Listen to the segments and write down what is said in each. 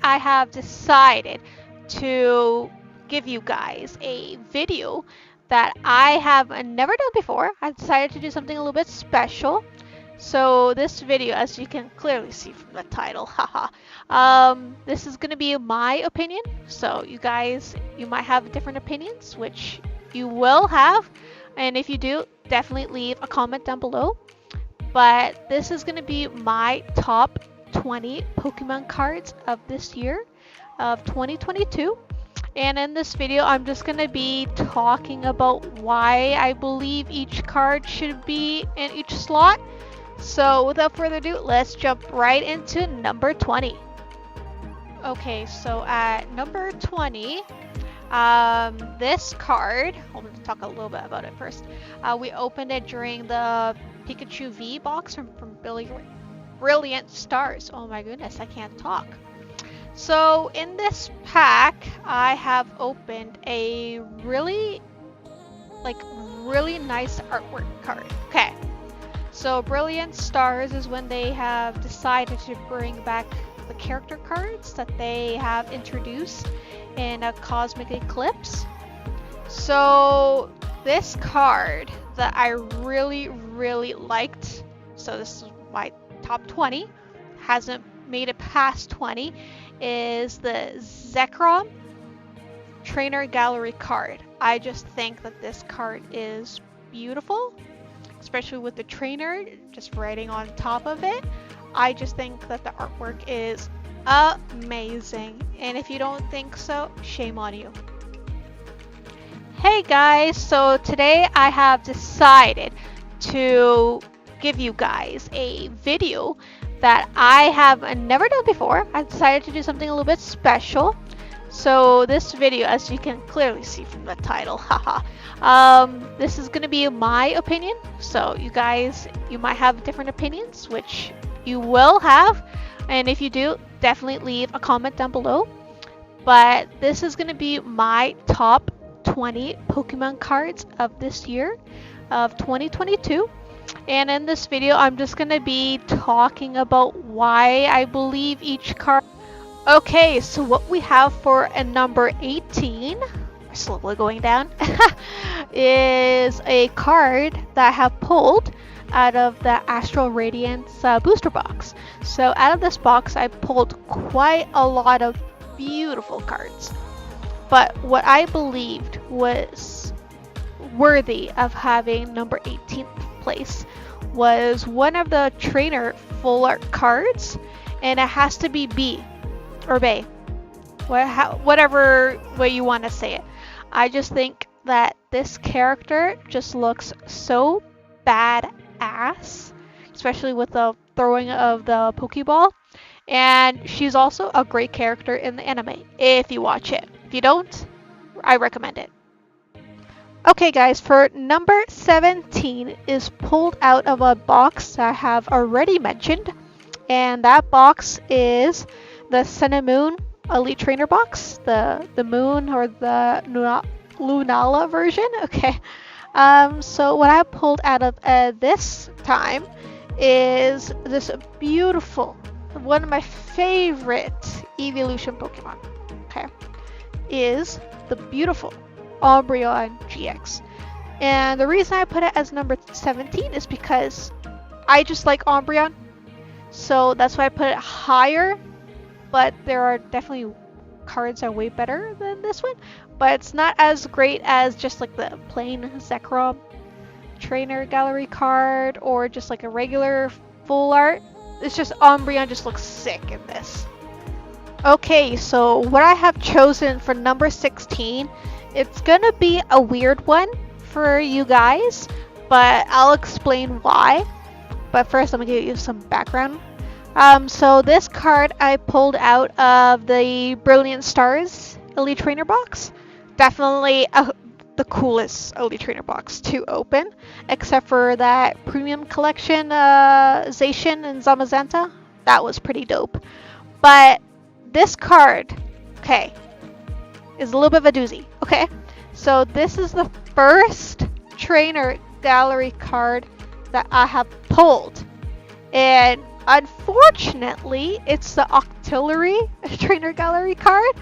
I have decided to give you guys a video that I have never done before. I've decided to do something a little bit special. So this video, as you can clearly see from the title, haha, this is gonna be my opinion. So you guys, you might have different opinions, which you will have, and if you do, definitely leave a comment down below. But this is gonna be my top 20 Pokemon cards of this year, of 2022. And in this video, I'm just gonna be talking about why I believe each card should be in each slot. So without further ado, let's jump right into number 20. Okay, so at number 20, this card, I'm going to talk a little bit about it first. We opened it during the Pikachu V box from Brilliant Stars. Oh my goodness, I can't talk. So in this pack, I have opened a really nice artwork card. Okay. So Brilliant Stars is when they have decided to bring back the character cards that they have introduced in a Cosmic Eclipse. So this card that I really liked, so this is my top 20, hasn't made it past 20, is the Zekrom Trainer Gallery card. I just think that this card is beautiful, especially with the trainer just writing on top of it. I just think that the artwork is amazing, and if you don't think so, shame on you. Hey guys, so today I have decided to give you guys a video that I have never done before. I decided to do something a little bit special. So this video, as you can clearly see from the title, haha, this is gonna be my opinion. So you guys, you might have different opinions, which you will have, and if you do, definitely leave a comment down below. But this is gonna be my top 20 Pokemon cards of this year, of 2022. And in this video, I'm just gonna be talking about why I believe each card. Okay, so what we have for a number 18, we're slowly going down, is a card that I have pulled out of the Astral Radiance booster box. So out of this box, I pulled quite a lot of beautiful cards. But what I believed was worthy of having number 18th place was one of the trainer full art cards, and it has to be B. Or Bay, whatever way you want to say it. I just think that this character just looks so badass, especially with the throwing of the Pokeball. And she's also a great character in the anime, if you watch it. If you don't, I recommend it. Okay guys, for number 17 is pulled out of a box that I have already mentioned. And that box is the Sun and Moon Elite Trainer box, the Moon or the Lunala version. Okay, so what I pulled out of this time is this beautiful, one of my favorite evolution Pokemon. Okay, is the beautiful Umbreon GX, and the reason I put it as number 17 is because I just like Umbreon, so that's why I put it higher. But there are definitely cards that are way better than this one. But it's not as great as just like the plain Zekrom Trainer Gallery card or just like a regular full art. It's just Umbreon just looks sick in this. Okay, so what I have chosen for number 16, it's gonna be a weird one for you guys, but I'll explain why. But first, let me give you some background. So this card I pulled out of the Brilliant Stars Elite Trainer box. Definitely the coolest Elite Trainer box to open, except for that premium collection Zacian and Zamazenta. That was pretty dope. But this card, okay, is a little bit of a doozy. Okay, so this is the first Trainer Gallery card that I have pulled. And Unfortunately, it's the Octillery Trainer Gallery card,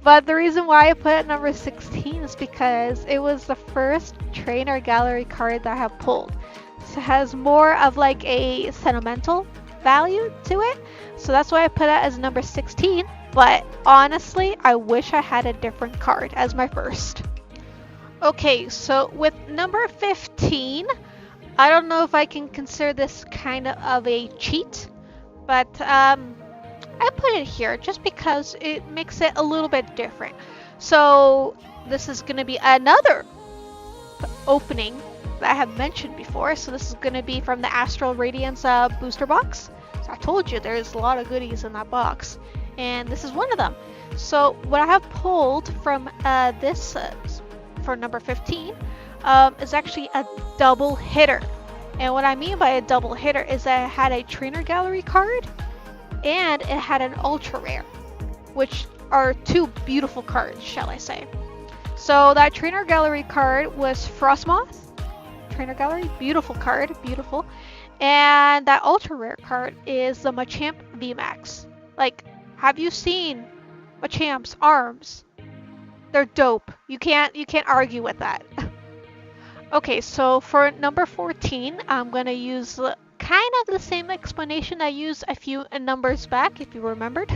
but the reason why I put it number 16 is because it was the first Trainer Gallery card that I have pulled. So it has more of like a sentimental value to it, so that's why I put it as number 16, but honestly, I wish I had a different card as my first. Okay, so with number 15, I don't know if I can consider this kind of a cheat, but I put it here just because it makes it a little bit different. So this is going to be another opening that I have mentioned before. So this is going to be from the Astral Radiance booster box. So I told you there's a lot of goodies in that box, and this is one of them. So what I have pulled from this for number 15 is actually a double hitter. And what I mean by a double hitter is that it had a Trainer Gallery card and it had an Ultra Rare, which are two beautiful cards, shall I say. So that Trainer Gallery card was Frostmoth. Trainer Gallery, beautiful card, beautiful. And that Ultra Rare card is the Machamp VMAX. Like, have you seen Machamp's arms? They're dope. You can't argue with that. Okay, so for number 14, I'm going to use kind of the same explanation I used a few numbers back, if you remembered.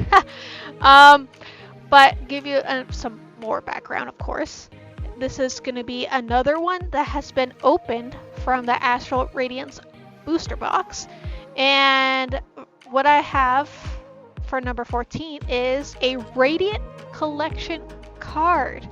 But give you some more background, of course. This is going to be another one that has been opened from the Astral Radiance booster box. And what I have for number 14 is a Radiant Collection card,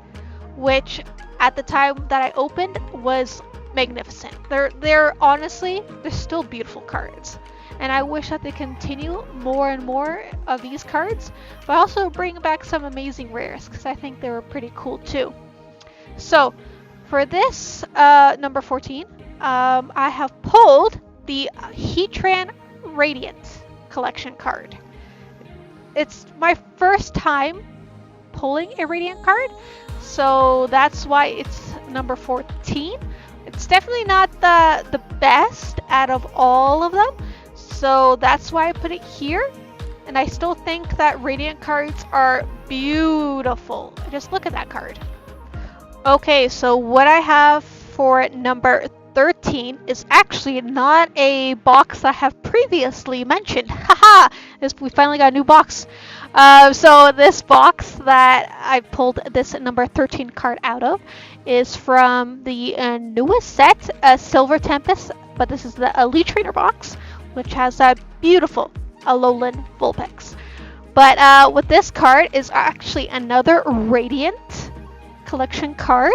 which at the time that I opened was magnificent. They're honestly, they're still beautiful cards. And I wish that they continue more and more of these cards, but also bring back some amazing rares because I think they were pretty cool too. So for this number 14, I have pulled the Heatran Radiant Collection card. It's my first time pulling a Radiant card, so that's why it's number 14. It's definitely not the best out of all of them, so that's why I put it here. And I still think that Radiant cards are beautiful. Just look at that card. Okay, so what I have for number 13 is actually not a box I have previously mentioned. Haha! We finally got a new box. So this box that I pulled this number 13 card out of is from the newest set, Silver Tempest, but this is the Elite Trainer box, which has a beautiful Alolan Vulpix. But with this card is actually another Radiant Collection card,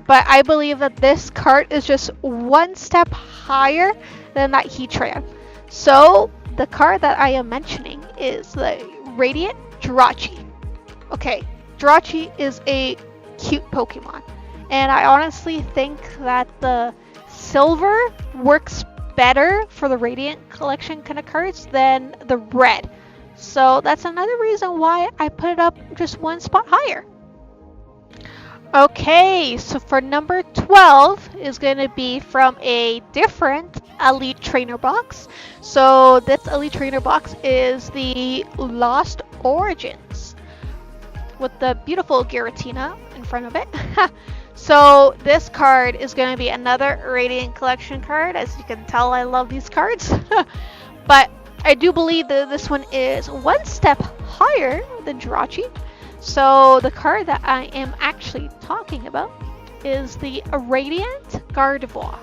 but I believe that this card is just one step higher than that Heatran. So the card that I am mentioning is the Radiant Jirachi. Okay, Jirachi is a cute Pokemon, and I honestly think that the silver works better for the Radiant Collection kind of cards than the red. So that's another reason why I put it up just one spot higher. Okay, so for number 12 is going to be from a different Elite Trainer box. So this Elite Trainer box is the Lost Origins with the beautiful Giratina in front of it. So this card is going to be another Radiant Collection card. As you can tell, I love these cards. But I do believe that this one is one step higher than Jirachi. So the card that I am actually talking about is the Radiant Gardevoir.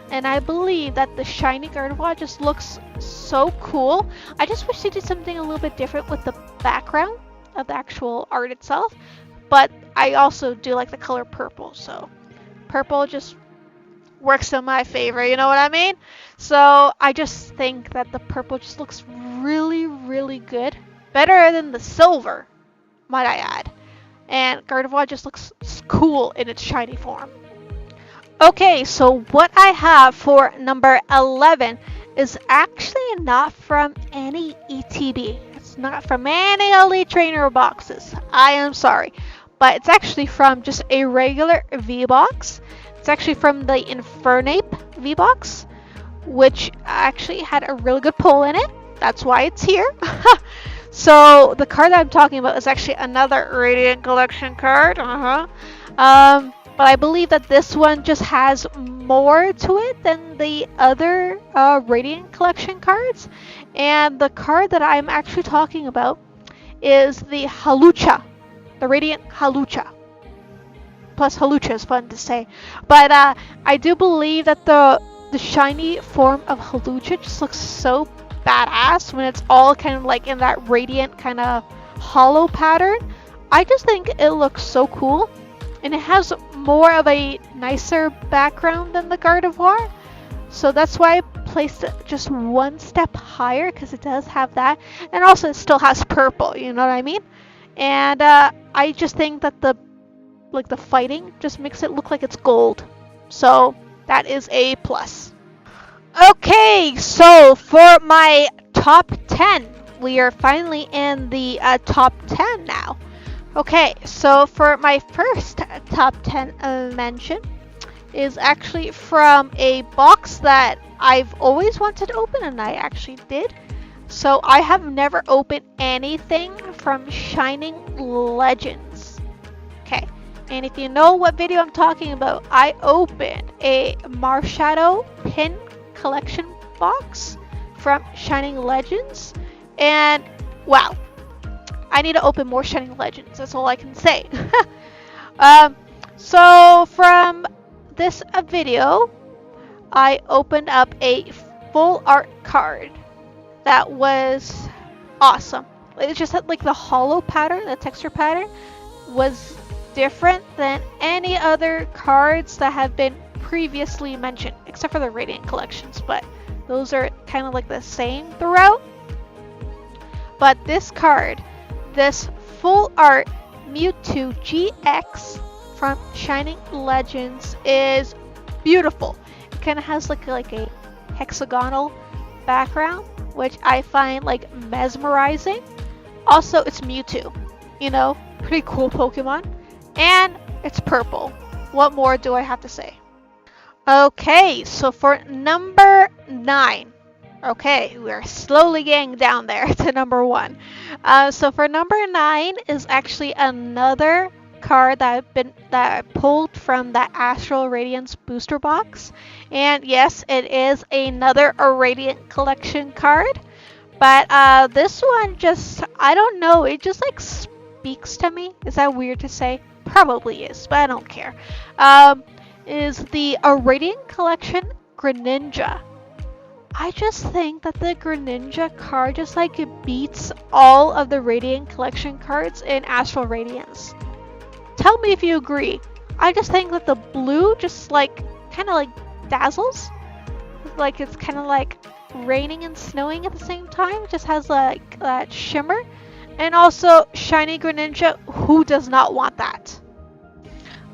And I believe that the shiny Gardevoir just looks so cool. I just wish they did something a little bit different with the background of the actual art itself. But I also do like the color purple. So purple just works in my favor, you know what I mean? So I just think that the purple just looks really, really good. Better than the silver, might I add. And Gardevoir just looks cool in its shiny form. Okay, so what I have for number 11 is actually not from any ETB. It's not from any Elite Trainer boxes. I am sorry. But it's actually from just a regular V-Box. It's actually from the Infernape V-Box, which actually had a really good pull in it. That's why it's here. So the card that I'm talking about is actually another Radiant Collection card. But I believe that this one just has more to it than the other Radiant Collection cards. And the card that I'm actually talking about is the Halucha, the Radiant Halucha. Plus Halucha is fun to say. But I do believe that the shiny form of Halucha just looks so badass when it's all kind of like in that radiant kind of hollow pattern. I just think it looks so cool, and it has more of a nicer background than the Gardevoir, so that's why I placed it just one step higher, because it does have that, and also it still has purple, you know what I mean? And I just think that the fighting just makes it look like it's gold, so that is a plus. Okay, so for my top 10, we are finally in the top 10 now. Okay, so for my first top 10 mention is actually from a box that I've always wanted to open, and I actually did. So I have never opened anything from Shining Legends. Okay, and if you know what video I'm talking about, I opened a Marshadow pin collection box from Shining Legends, and wow, I need to open more Shining Legends, that's all I can say. So from this video, I opened up a full art card that was awesome. It just had like the hollow pattern, the texture pattern was different than any other cards that have been previously mentioned, except for the Radiant collections, but those are kind of like the same throughout. But this card, this full art Mewtwo GX from Shining Legends, is beautiful. It kind of has like a hexagonal background, which I find like mesmerizing. Also, it's Mewtwo, you know, pretty cool Pokemon, and it's purple. What more do I have to say? Okay, so for number 9, okay, we're slowly getting down there to number 1. So for number 9 is actually another card that I pulled from that Astral Radiance booster box, and yes, it is another Radiant collection card. But this one just, I don't know, it just like speaks to me. Is that weird to say? Probably is, but I don't care. Is the Radiant Collection Greninja. I just think that the Greninja card just like it beats all of the Radiant Collection cards in Astral Radiance. Tell me if you agree. I just think that the blue just like kind of like dazzles. Like it's kind of like raining and snowing at the same time. It just has like that shimmer. And also shiny Greninja, who does not want that?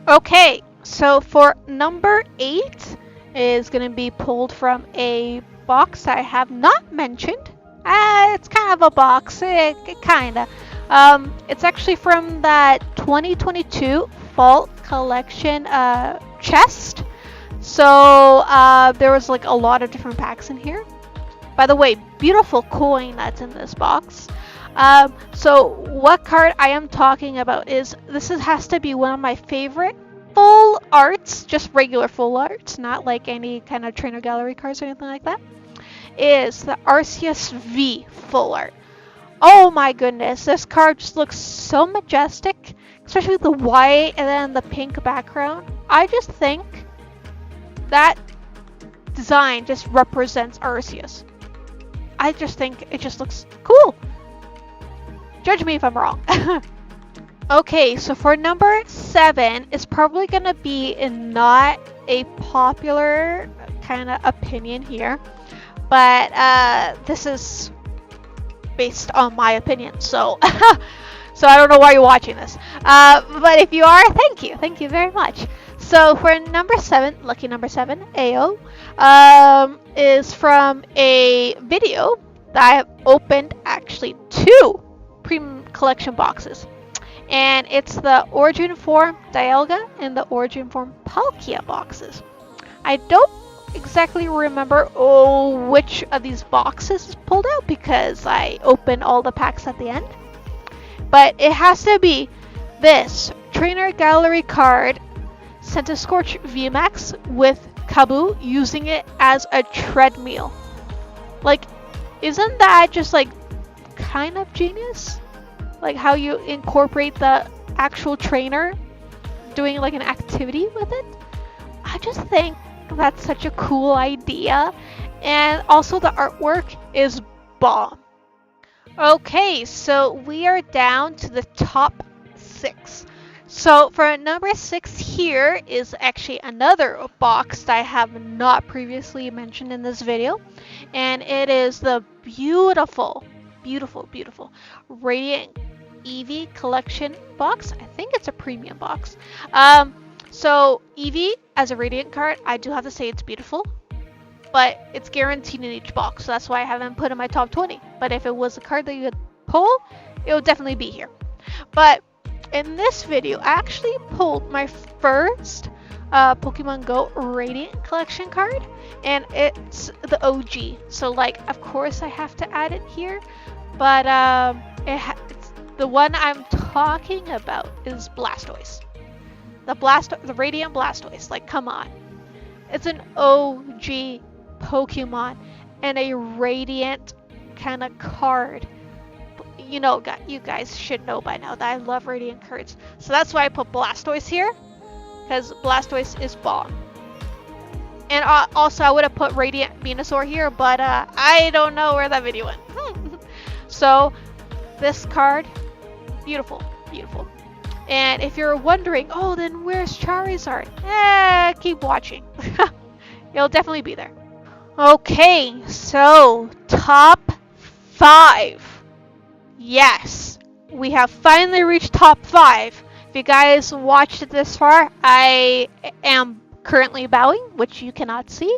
Okay, so for number 8 is going to be pulled from a box I have not mentioned. It's kind of a box, kind of. It's actually from that 2022 Fall Collection chest. So there was like a lot of different packs in here. By the way, beautiful coin that's in this box. So what card I am talking about is, has to be one of my favorite full arts, just regular full arts, not like any kind of trainer gallery cards or anything like that, is the Arceus V full art. Oh my goodness, this card just looks so majestic, especially with the white and then the pink background. I just think that design just represents Arceus. I just think it just looks cool. Judge me if I'm wrong. Okay, so for number 7, it's probably going to be not a popular kind of opinion here, but this is based on my opinion, so so I don't know why you're watching this. But if you are, thank you very much. So for number 7, lucky number 7, AO, is from a video that I have opened actually 2 premium collection boxes. And it's the Origin Form Dialga and the Origin Form Palkia boxes. I don't exactly remember which of these boxes is pulled out because I opened all the packs at the end. But it has to be this Trainer Gallery card, Scorch VMAX with Kabu using it as a treadmill. Like, isn't that just like kind of genius? Like how you incorporate the actual trainer doing like an activity with it? I just think that's such a cool idea. And also the artwork is bomb. Okay, so we are down to the top 6. So for number 6 here is actually another box that I have not previously mentioned in this video. And it is the beautiful, beautiful, beautiful Radiant Eevee collection box. I think it's a premium box. So Eevee as a Radiant card, I do have to say it's beautiful. But it's guaranteed in each box, so that's why I haven't put in my top 20. But if it was a card that you could pull, it would definitely be here. But in this video, I actually pulled my first Pokemon Go Radiant collection card, and it's the OG. So, like, of course I have to add it here, but it's the one I'm talking about is Blastoise. The Radiant Blastoise. Like, come on. It's an OG Pokemon and a Radiant kind of card. You know, you guys should know by now that I love Radiant cards. So that's why I put Blastoise here, because Blastoise is bomb. And also I would have put Radiant Venusaur here, but I don't know where that video went. So this card, beautiful, beautiful. And if you're wondering, oh, then where's Charizard? Keep watching. It'll definitely be there. Okay, so top 5. Yes, we have finally reached top 5. If you guys watched it this far, I am currently bowing, which you cannot see,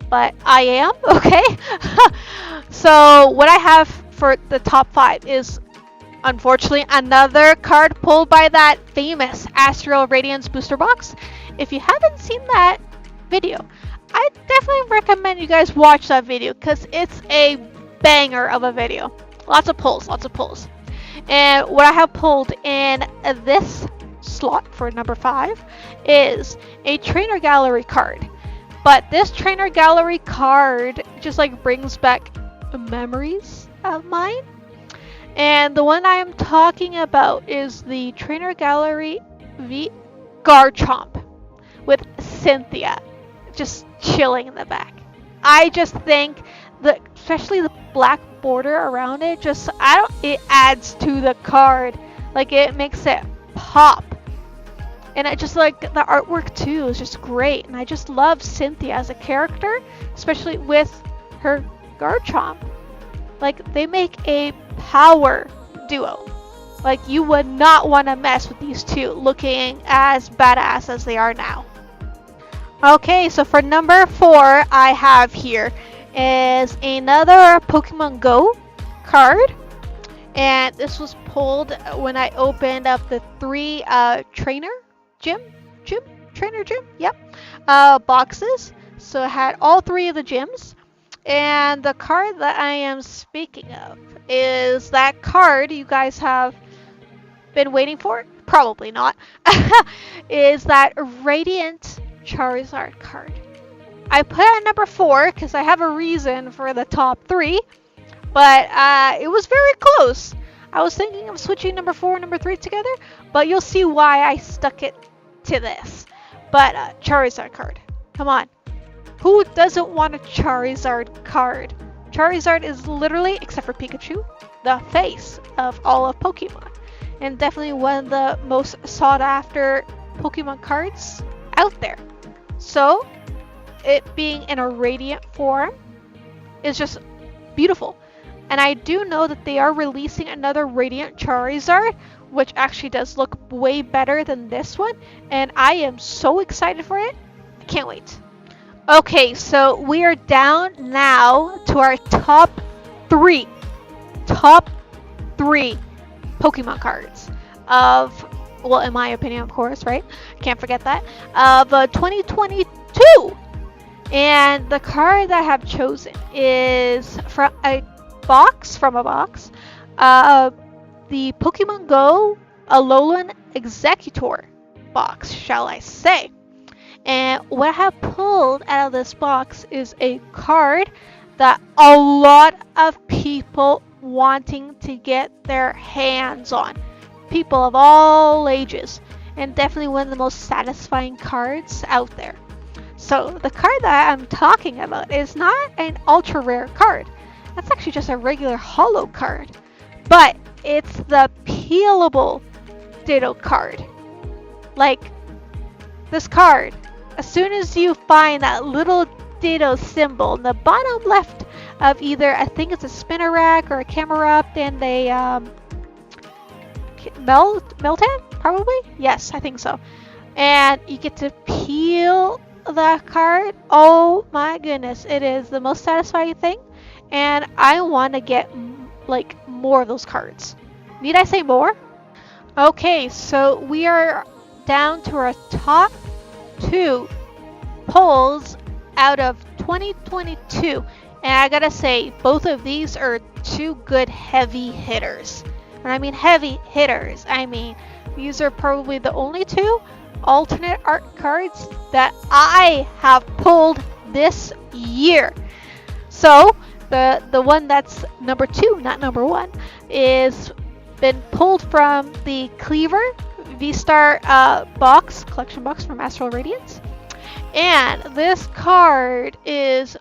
but I am, okay? So what I have for the top 5 is, unfortunately, another card pulled by that famous Astral Radiance booster box. If you haven't seen that video, I definitely recommend you guys watch that video because it's a banger of a video. Lots of pulls, lots of pulls. And what I have pulled in this slot for number 5 is a Trainer Gallery card. But this Trainer Gallery card just like brings back memories of mine. And the one I am talking about is the Trainer Gallery V Garchomp with Cynthia just chilling in the back. I just think that especially the black border around it, it adds to the card. Like, it makes it pop. And I just like the artwork too is just great. And I just love Cynthia as a character, especially with her Garchomp. Like, they make a power duo. Like, you would not want to mess with these two looking as badass as they are now. Okay, so for number 4 I have here is another Pokemon Go card. And this was pulled when I opened up the 3 trainer gym, yep, boxes. So it had all 3 of the gyms. And the card that I am speaking of is that card you guys have been waiting for? Probably not. Is that Radiant Charizard card. I put it at number 4 because I have a reason for the top 3, but it was very close. I was thinking of switching number 4 and number 3 together, but you'll see why I stuck it to this. But Charizard card. Come on. Who doesn't want a Charizard card? Charizard is literally, except for Pikachu, the face of all of Pokemon. And definitely one of the most sought after Pokemon cards out there. So, it being in a Radiant form is just beautiful. And I do know that they are releasing another Radiant Charizard, which actually does look way better than this one. And I am so excited for it. I can't wait. Okay, so we are down now to our top 3 Pokemon cards of, well, in my opinion, of course, right? Can't forget that. Of 2022. And the card that I have chosen is from a box, uh, the Pokemon Go Alolan Executor box, shall I say. And what I have pulled out of this box is a card that a lot of people wanting to get their hands on. People of all ages. And definitely one of the most satisfying cards out there. So the card that I'm talking about is not an ultra rare card. That's actually just a regular holo card. But it's the peelable Ditto card. Like this card, as soon as you find that little Ditto symbol in the bottom left of either, I think it's a spinner rack or a camera up, and they Meltan, probably? Yes, I think so. And you get to peel the card. Oh my goodness, it is the most satisfying thing. And I want to get like more of those cards. Need I say more? Okay, so we are down to our top 2 polls out of 2022. And I gotta say, both of these are 2 good heavy hitters. And I mean heavy hitters. I mean, these are probably the only 2 alternate art cards that I have pulled this year. So, the one that's number 2, not number 1, is been pulled from the Cleaver V-Star collection box from Astral Radiance. And this card is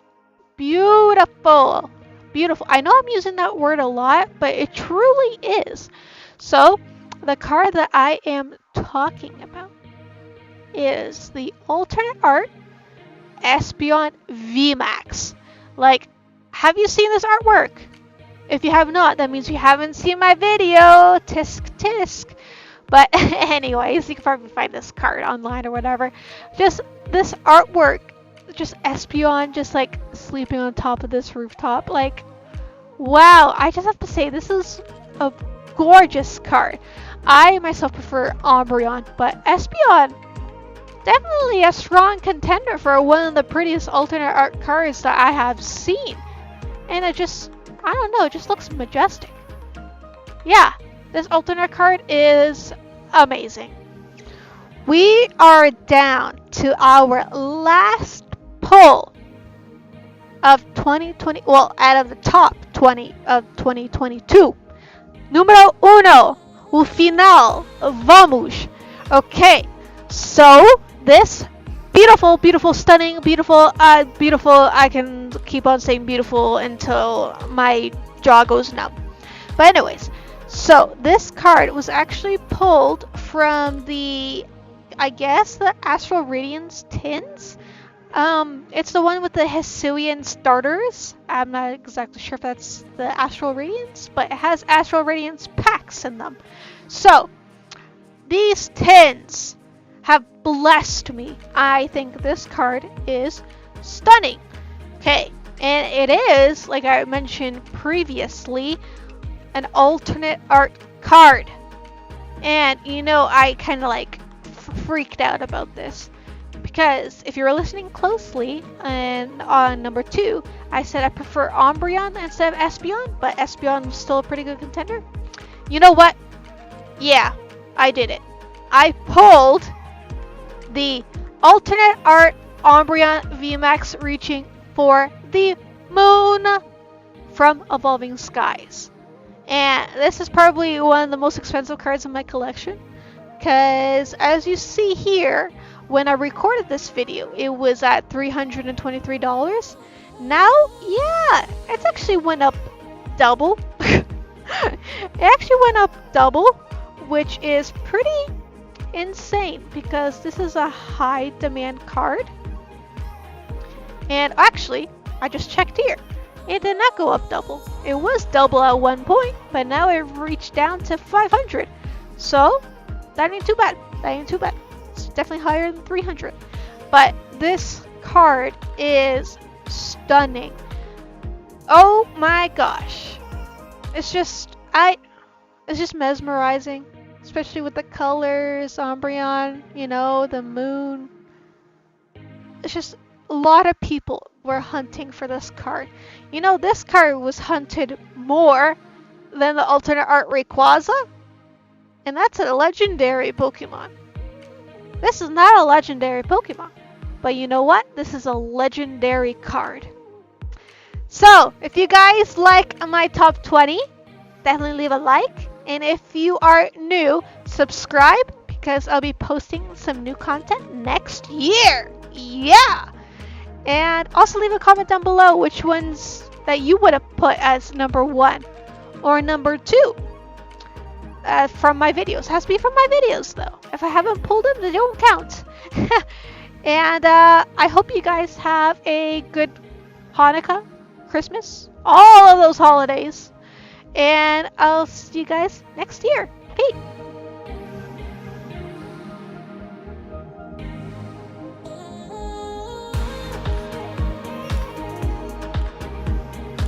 beautiful. Beautiful. I know I'm using that word a lot, but it truly is. So, the card that I am talking about is the alternate art Espeon VMAX. Like, have you seen this artwork? If you have not, that means you haven't seen my video. Tisk tisk. But anyways, you can probably find this card online or whatever. Just this artwork, just Espeon just like sleeping on top of this rooftop. Like, wow, I just have to say, this is a gorgeous card. I myself prefer Umbreon, but Espeon, definitely a strong contender for one of the prettiest alternate art cards that I have seen. And it just, I don't know, it just looks majestic. Yeah, this alternate card is amazing. We are down to our last pull of 2020, well, out of the top 20 of 2022. Número 1, o final, vamos. Okay, so this beautiful, stunning, beautiful, I can keep on saying beautiful until my jaw goes numb. But anyways, so this card was actually pulled from the, I guess, the Astral Radiance tins. It's the one with the Hisuian starters. I'm not exactly sure if that's the Astral Radiance, but it has Astral Radiance packs in them. So, these tins have blessed me. I think this card is stunning. Okay, and it is, like I mentioned previously, an alternate art card. And, you know, I kind of like freaked out about this. Because if you're listening closely, and on number 2, I said I prefer Umbreon instead of Espeon, but Espeon is still a pretty good contender. You know what? Yeah, I did it. I pulled the alternate art Umbreon VMAX reaching for the moon from Evolving Skies. And this is probably one of the most expensive cards in my collection. Because as you see here, when I recorded this video, it was at $323. Now, yeah, it's actually went up double. It actually went up double, which is pretty insane because this is a high demand card. And actually, I just checked here. It did not go up double. It was double at one point, but now it reached down to 500. So, that ain't too bad. It's definitely higher than 300. But this card is stunning. Oh my gosh. It's just mesmerizing. Especially with the colors, Umbreon, you know, the moon. It's just a lot of people were hunting for this card. You know, this card was hunted more than the alternate art Rayquaza, and that's a legendary Pokemon. This is not a legendary Pokemon, but you know what? This is a legendary card. So, if you guys like my top 20, definitely leave a like. And if you are new, subscribe because I'll be posting some new content next year. Yeah! And also leave a comment down below which ones that you would have put as number 1 or number 2 from my videos. It has to be from my videos though. If I haven't pulled them, they don't count. And I hope you guys have a good Hanukkah, Christmas, all of those holidays. And I'll see you guys next year. Peace.